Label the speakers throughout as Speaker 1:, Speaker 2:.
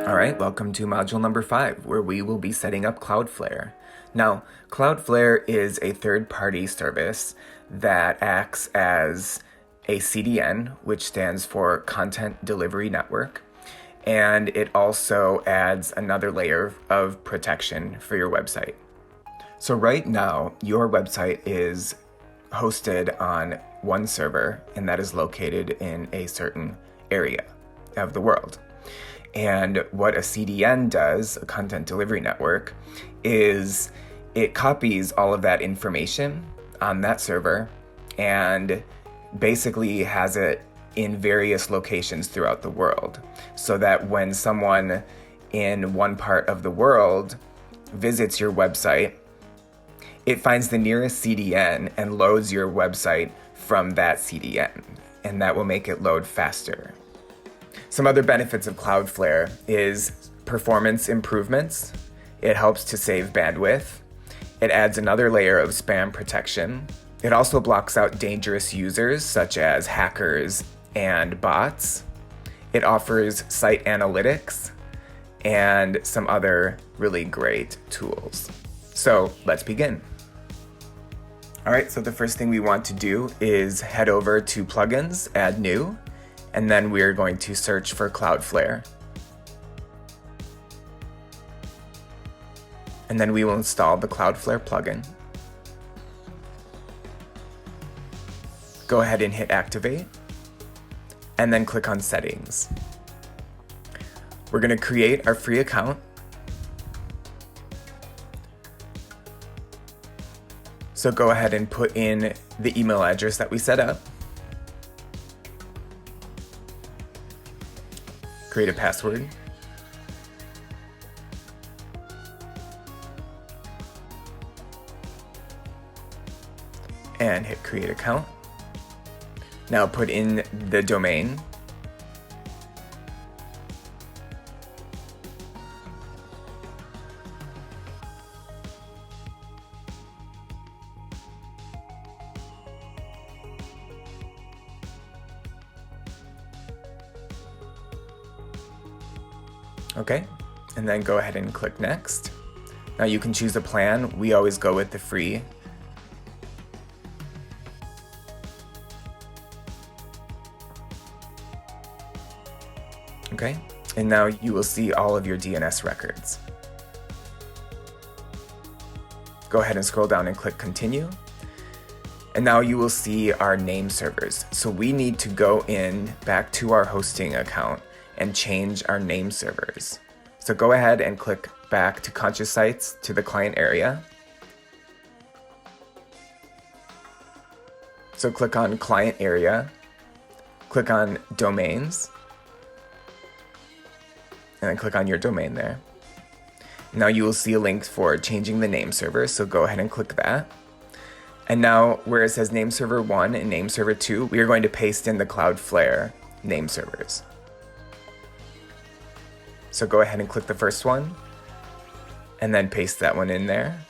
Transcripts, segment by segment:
Speaker 1: All right, welcome to module number 5, where we will be setting up Cloudflare. Now, Cloudflare is a third-party service that acts as a CDN, which stands for Content Delivery Network, and it also adds another layer of protection for your website. So right now, your website is hosted on one server, and that is located in a certain area of the world. And what a CDN does, a content delivery network, is it copies all of that information on that server and basically has it in various locations throughout the world, so that when someone in one part of the world visits your website, it finds the nearest CDN and loads your website from that CDN, and that will make it load faster. Some other benefits of Cloudflare is performance improvements. It helps to save bandwidth. It adds another layer of spam protection. It also blocks out dangerous users such as hackers and bots. It offers site analytics and some other really great tools. So let's begin. All right, so the first thing we want to do is head over to Plugins, Add New, and then we're going to search for Cloudflare. And then we will install the Cloudflare plugin. Go ahead and hit Activate, and then click on Settings. We're going to create our free account. So go ahead and put in the email address that we set up. Create a password. And hit Create Account. Now put in the domain. Okay, and then go ahead and click Next. Now you can choose a plan. We always go with the free. Okay, and now you will see all of your DNS records. Go ahead and scroll down and click Continue. And now you will see our name servers. So we need to go back to our hosting account and change our name servers. So go ahead and click back to Conscious Sites to the client area. So click on Client Area, click on Domains, and then click on your domain there. Now you will see a link for changing the name server, so go ahead and click that. And now where it says name server 1 and name server 2, we are going to paste in the Cloudflare name servers. So go ahead and click the first one, and then paste that one in there.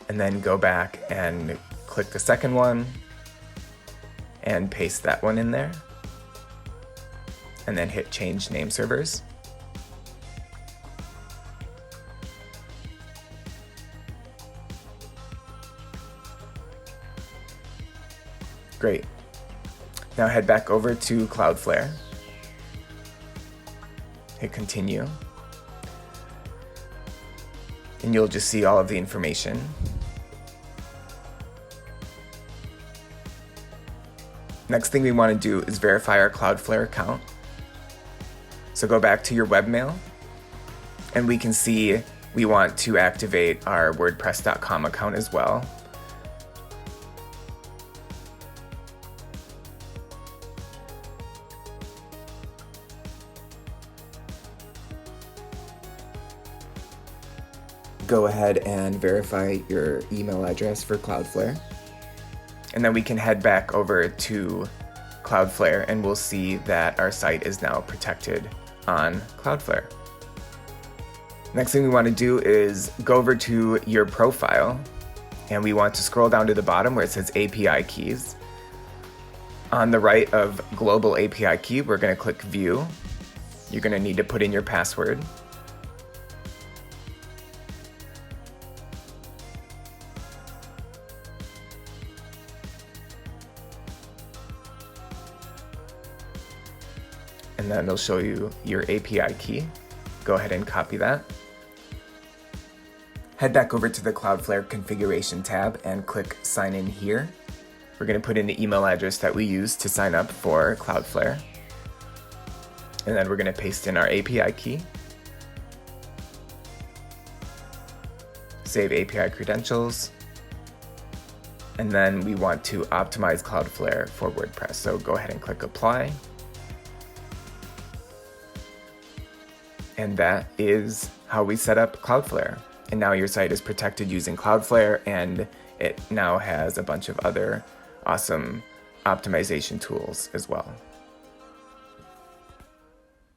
Speaker 1: And then go back and click the second one, and paste that one in there. And then hit Change Name Servers. Great. Now head back over to Cloudflare. Hit Continue. And you'll just see all of the information. Next thing we want to do is verify our Cloudflare account. So go back to your webmail, and we can see we want to activate our WordPress.com account as well. Go ahead and verify your email address for Cloudflare. And then we can head back over to Cloudflare, and we'll see that our site is now protected on Cloudflare. Next thing we want to do is go over to your profile, and we want to scroll down to the bottom where it says API keys. On the right of global API key, we're going to click View. You're going to need to put in your password. And then it'll show you your API key. Go ahead and copy that. Head back over to the Cloudflare configuration tab and click sign in here. We're going to put in the email address that we use to sign up for Cloudflare. And then we're going to paste in our API key. Save API credentials. And then we want to optimize Cloudflare for WordPress. So go ahead and click apply. And that is how we set up Cloudflare. And now your site is protected using Cloudflare, and it now has a bunch of other awesome optimization tools as well.